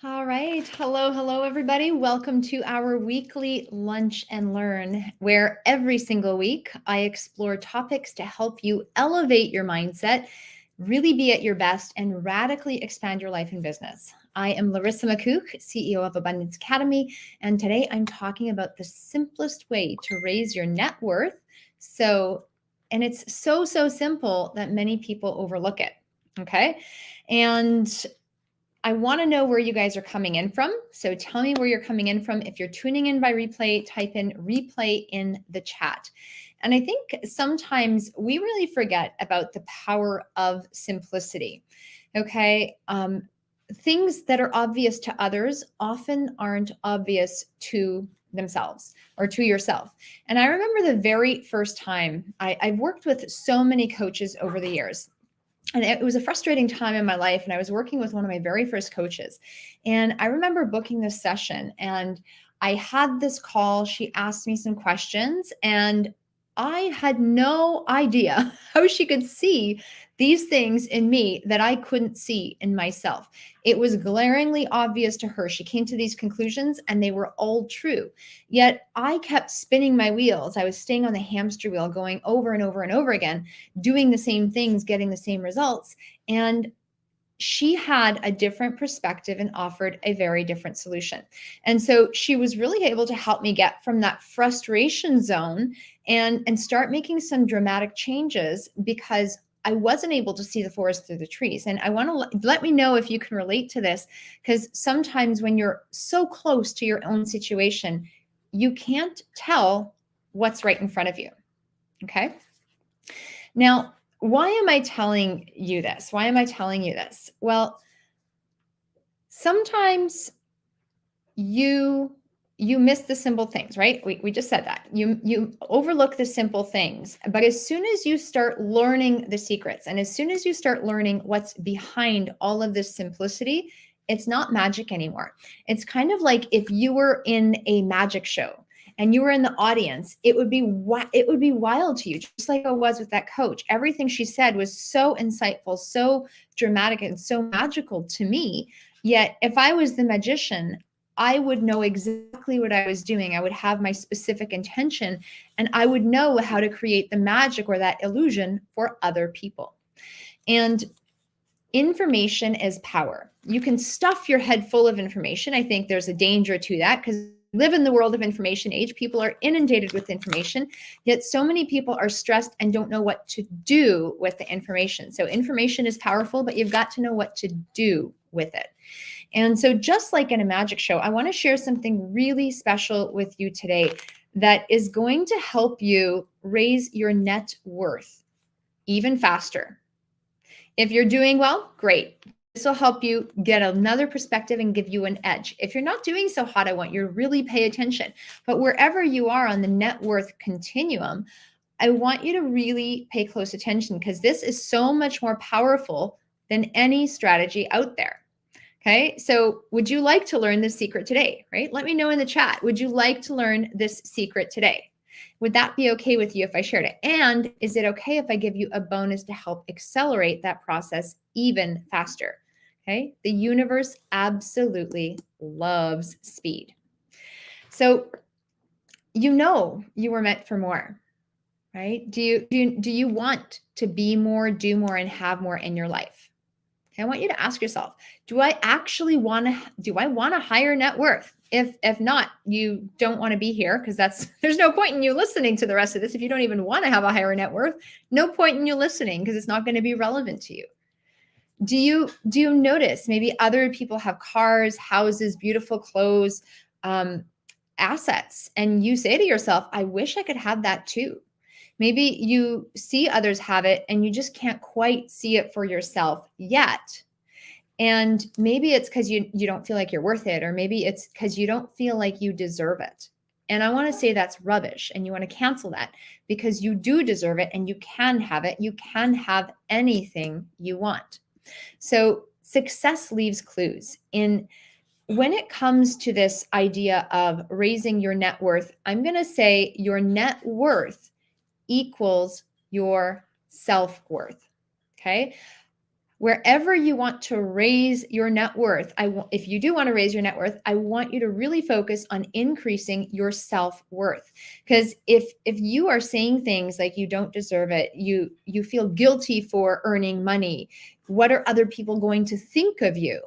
All right. Hello, everybody. Welcome to our weekly Lunch and Learn, where every single week I explore topics to help you elevate your mindset, really be at your best, and radically expand your life and business. I am Larissa McCook, CEO of Abundance Academy, and today I'm talking about the simplest way to raise your net worth. And it's so simple that many people overlook it. Okay. And I want to know where you guys are coming in from. So tell me where you're coming in from. If you're tuning in by replay, type in replay in the chat. And I think sometimes we really forget about the power of simplicity. Okay. Things that are obvious to others often aren't obvious to themselves or to yourself. And I remember the very first time I've worked with so many coaches over the years. And it was a frustrating time in my life. And I was working with one of my very first coaches. And I remember booking this session and I had this call. She asked me some questions and I had no idea how she could see these things in me that I couldn't see in myself. It was glaringly obvious to her. She came to these conclusions and they were all true. Yet I kept spinning my wheels. I was staying on the hamster wheel, going over and over and over again, doing the same things, getting the same results. And she had a different perspective and offered a very different solution. And so she was really able to help me get from that frustration zone and start making some dramatic changes because I wasn't able to see the forest through the trees. And I want to let me know if you can relate to this, because sometimes when you're so close to your own situation, you can't tell what's right in front of you. Okay. Now, why am I telling you this? Why am I telling you this? Well, sometimes you miss the simple things, right? We just said that. You overlook the simple things. But as soon as you start learning the secrets and as soon as you start learning what's behind all of this simplicity, it's not magic anymore. It's kind of like if you were in a magic show and you were in the audience, it would be wild to you, just like it was with that coach. Everything she said was so insightful, so dramatic, and so magical to me. Yet if I was the magician, I would know exactly what I was doing. I would have my specific intention and I would know how to create the magic or that illusion for other people. And information is power. You can stuff your head full of information. I think there's a danger to that because we live in the world of information age. People are inundated with information, yet so many people are stressed and don't know what to do with the information. So information is powerful, but you've got to know what to do with it. And so just like in a magic show, I want to share something really special with you today that is going to help you raise your net worth even faster. If you're doing well, great. This will help you get another perspective and give you an edge. If you're not doing so hot, I want you to really pay attention. But wherever you are on the net worth continuum, I want you to really pay close attention because this is so much more powerful than any strategy out there. Okay, so would you like to learn this secret today, right? Let me know in the chat. Would you like to learn this secret today? Would that be okay with you if I shared it? And is it okay if I give you a bonus to help accelerate that process even faster? Okay, the universe absolutely loves speed. So you know you were meant for more, right? Do you want to be more, do more, and have more in your life? I want you to ask yourself, do I want a higher net worth? If not, you don't want to be here because there's no point in you listening to the rest of this. If you don't even want to have a higher net worth, no point in you listening because it's not going to be relevant to you. Do you notice maybe other people have cars, houses, beautiful clothes, assets, and you say to yourself, I wish I could have that too. Maybe you see others have it and you just can't quite see it for yourself yet. And maybe it's because you don't feel like you're worth it, or maybe it's because you don't feel like you deserve it. And I want to say that's rubbish and you want to cancel that because you do deserve it and you can have it. You can have anything you want. So success leaves clues. When it comes to this idea of raising your net worth, I'm going to say your net worth equals your self-worth. Okay. wherever you want to raise your net worth, if you do want to raise your net worth, I want you to really focus on increasing your self-worth. Because if you are saying things like you don't deserve it, you feel guilty for earning money, what are other people going to think of you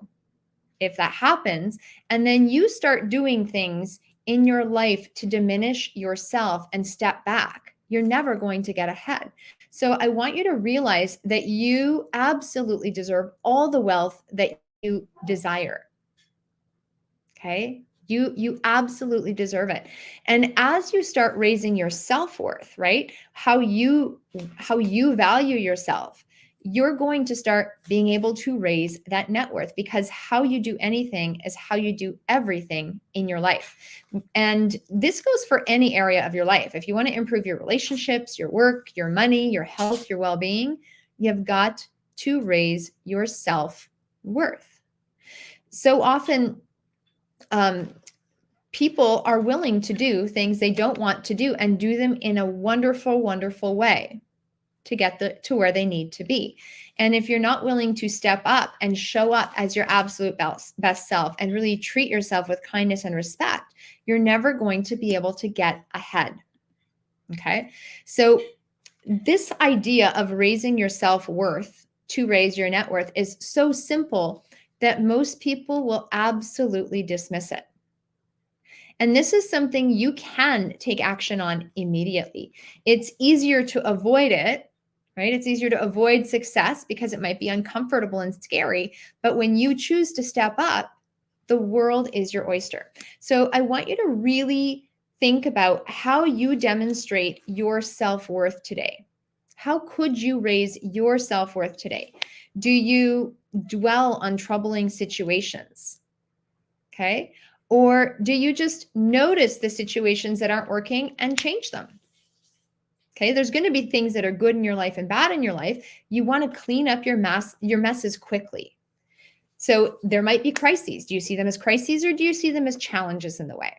if that happens? And then you start doing things in your life to diminish yourself and step back, you're never going to get ahead. So I want you to realize that you absolutely deserve all the wealth that you desire. Okay? You absolutely deserve it. And as you start raising your self-worth, right? How you value yourself, you're going to start being able to raise that net worth, because how you do anything is how you do everything in your life. And this goes for any area of your life. If you want to improve your relationships, your work, your money, your health, your well-being, you've got to raise your self-worth. So often, people are willing to do things they don't want to do and do them in a wonderful, wonderful way to get to where they need to be. And if you're not willing to step up and show up as your absolute best self and really treat yourself with kindness and respect, you're never going to be able to get ahead. Okay. So this idea of raising your self-worth to raise your net worth is so simple that most people will absolutely dismiss it. And this is something you can take action on immediately. It's easier to avoid it, right? It's easier to avoid success because it might be uncomfortable and scary. But when you choose to step up, the world is your oyster. So I want you to really think about how you demonstrate your self-worth today. How could you raise your self-worth today? Do you dwell on troubling situations? Okay. Or do you just notice the situations that aren't working and change them? Okay, there's going to be things that are good in your life and bad in your life. You want to clean up your messes quickly. So there might be crises. Do you see them as crises, or do you see them as challenges in the way?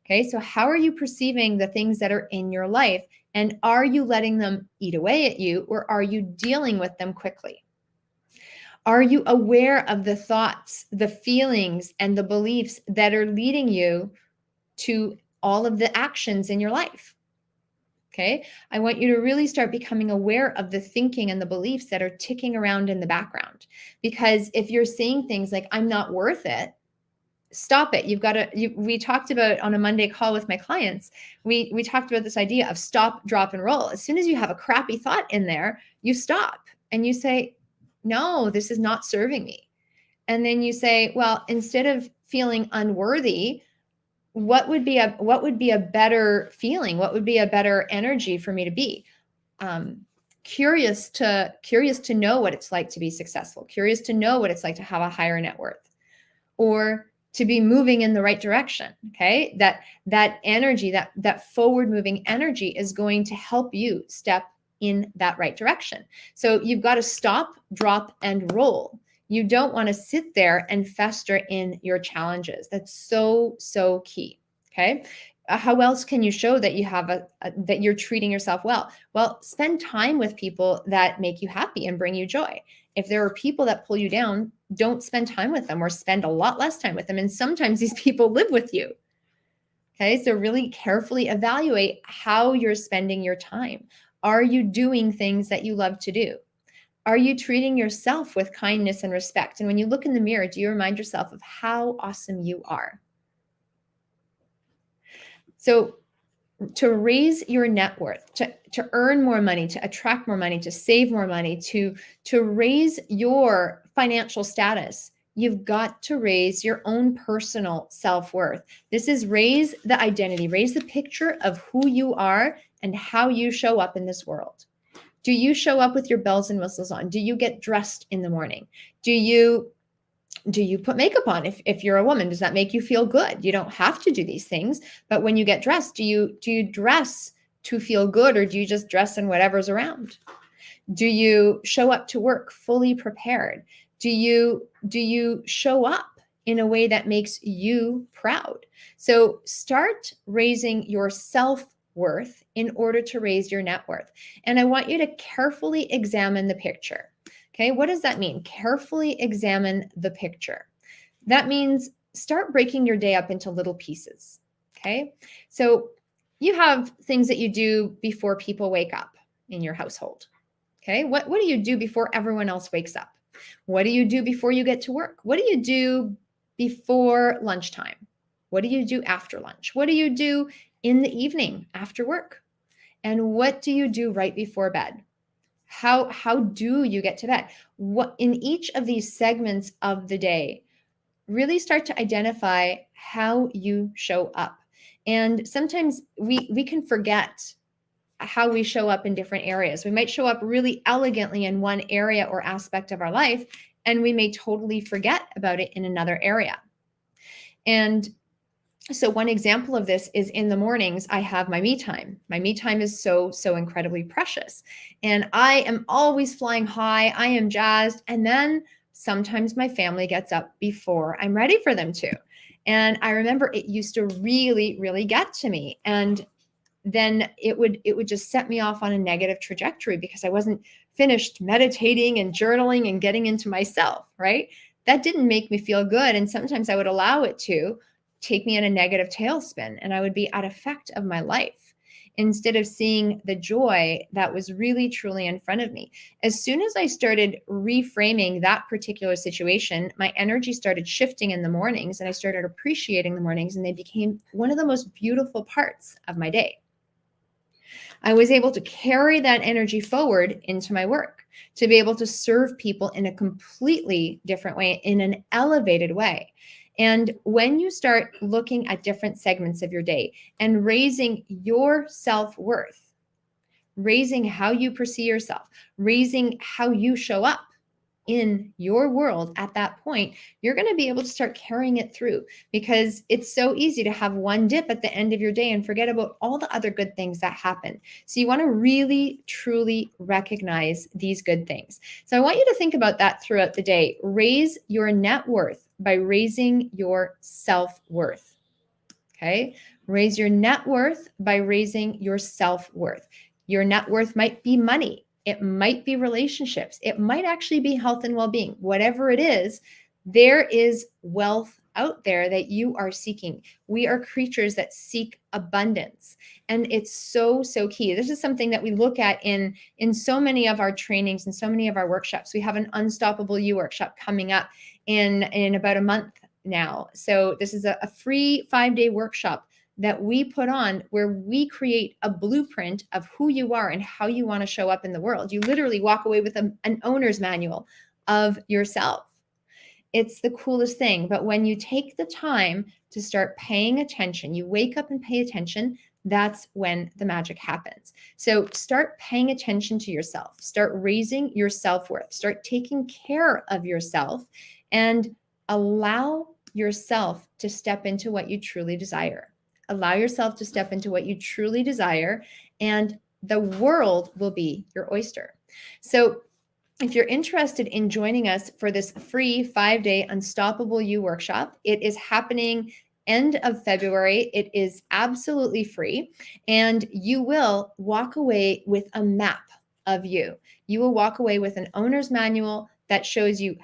Okay, so how are you perceiving the things that are in your life? And are you letting them eat away at you, or are you dealing with them quickly? Are you aware of the thoughts, the feelings, and the beliefs that are leading you to all of the actions in your life? Okay. I want you to really start becoming aware of the thinking and the beliefs that are ticking around in the background. Because if you're saying things like, I'm not worth it, stop it. You've got to, we talked about on a Monday call with my clients, we talked about this idea of stop, drop, and roll. As soon as you have a crappy thought in there, you stop and you say, no, this is not serving me. And then you say, well, instead of feeling unworthy, what would be a better feeling? What would be a better energy for me to be? Curious to know what it's like to be successful, curious to know what it's like to have a higher net worth, or to be moving in the right direction. Okay. That energy, that forward moving energy is going to help you step in that right direction. So you've got to stop, drop, and roll. You don't want to sit there and fester in your challenges. That's so, so key. Okay. How else can you show that you have that you're treating yourself well? Well, spend time with people that make you happy and bring you joy. If there are people that pull you down, don't spend time with them, or spend a lot less time with them. And sometimes these people live with you. Okay. So really carefully evaluate how you're spending your time. Are you doing things that you love to do? Are you treating yourself with kindness and respect? And when you look in the mirror, do you remind yourself of how awesome you are? So to raise your net worth, to earn more money, to attract more money, to save more money, to raise your financial status, you've got to raise your own personal self-worth. This is raise the identity, raise the picture of who you are and how you show up in this world. Do you show up with your bells and whistles on? Do you get dressed in the morning? Do you put makeup on? If you're a woman, does that make you feel good? You don't have to do these things, but when you get dressed, do you dress to feel good, or do you just dress in whatever's around? Do you show up to work fully prepared? Do you show up in a way that makes you proud? So start raising your self-worth in order to raise your net worth. And I want you to carefully examine the picture. Okay, what does that mean? Carefully examine the picture. That means start breaking your day up into little pieces. Okay, so you have things that you do before people wake up in your household. Okay, what do you do before everyone else wakes up? What do you do before you get to work? What do you do before lunchtime? What do you do after lunch? What do you do in the evening after work? And what do you do right before bed? How do you get to bed? What in each of these segments of the day, really start to identify how you show up. And sometimes we can forget how we show up in different areas. We might show up really elegantly in one area or aspect of our life, and we may totally forget about it in another area. And so one example of this is in the mornings, I have my me time. My me time is so incredibly precious. And I am always flying high. I am jazzed. And then sometimes my family gets up before I'm ready for them to. And I remember it used to really get to me. And then it would just set me off on a negative trajectory because I wasn't finished meditating and journaling and getting into myself, right? That didn't make me feel good. And sometimes I would allow it to take me in a negative tailspin, and I would be at effect of my life instead of seeing the joy that was really truly in front of me. As soon as I started reframing that particular situation, my energy started shifting in the mornings, and I started appreciating the mornings, and they became one of the most beautiful parts of my day. I was able to carry that energy forward into my work, to be able to serve people in a completely different way, in an elevated way. And when you start looking at different segments of your day and raising your self-worth, raising how you perceive yourself, raising how you show up in your world at that point, you're going to be able to start carrying it through, because it's so easy to have one dip at the end of your day and forget about all the other good things that happen. So you want to really, truly recognize these good things. So I want you to think about that throughout the day. Raise your net worth by raising your self-worth. Okay? Raise your net worth by raising your self-worth. Your net worth might be money. It might be relationships. It might actually be health and well-being. Whatever it is, there is wealth out there that you are seeking. We are creatures that seek abundance. And it's so key. This is something that we look at in so many of our trainings and so many of our workshops. We have an Unstoppable You workshop coming up in about a month now. So this is a free 5-day workshop that we put on, where we create a blueprint of who you are and how you want to show up in the world. You literally walk away with an owner's manual of yourself. It's the coolest thing. But when you take the time to start paying attention, you wake up and pay attention, that's when the magic happens. So start paying attention to yourself. Start raising your self-worth. Start taking care of yourself, and allow yourself to step into what you truly desire. Allow yourself to step into what you truly desire, and the world will be your oyster. So if you're interested in joining us for this free 5-day Unstoppable You workshop, it is happening end of February. It is absolutely free, and you will walk away with a map of you. You will walk away with an owner's manual that shows you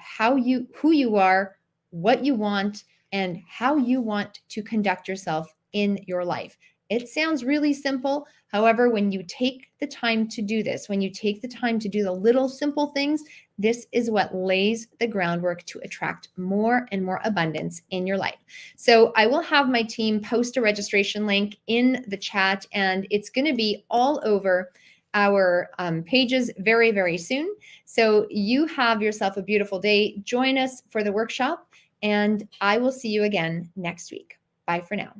who you are, what you want, and how you want to conduct yourself in your life. It sounds really simple. However, when you take the time to do this, when you take the time to do the little simple things, this is what lays the groundwork to attract more and more abundance in your life. So I will have my team post a registration link in the chat, and it's going to be all over our pages very soon. So you have yourself a beautiful day. Join us for the workshop, and I will see you again next week. Bye for now.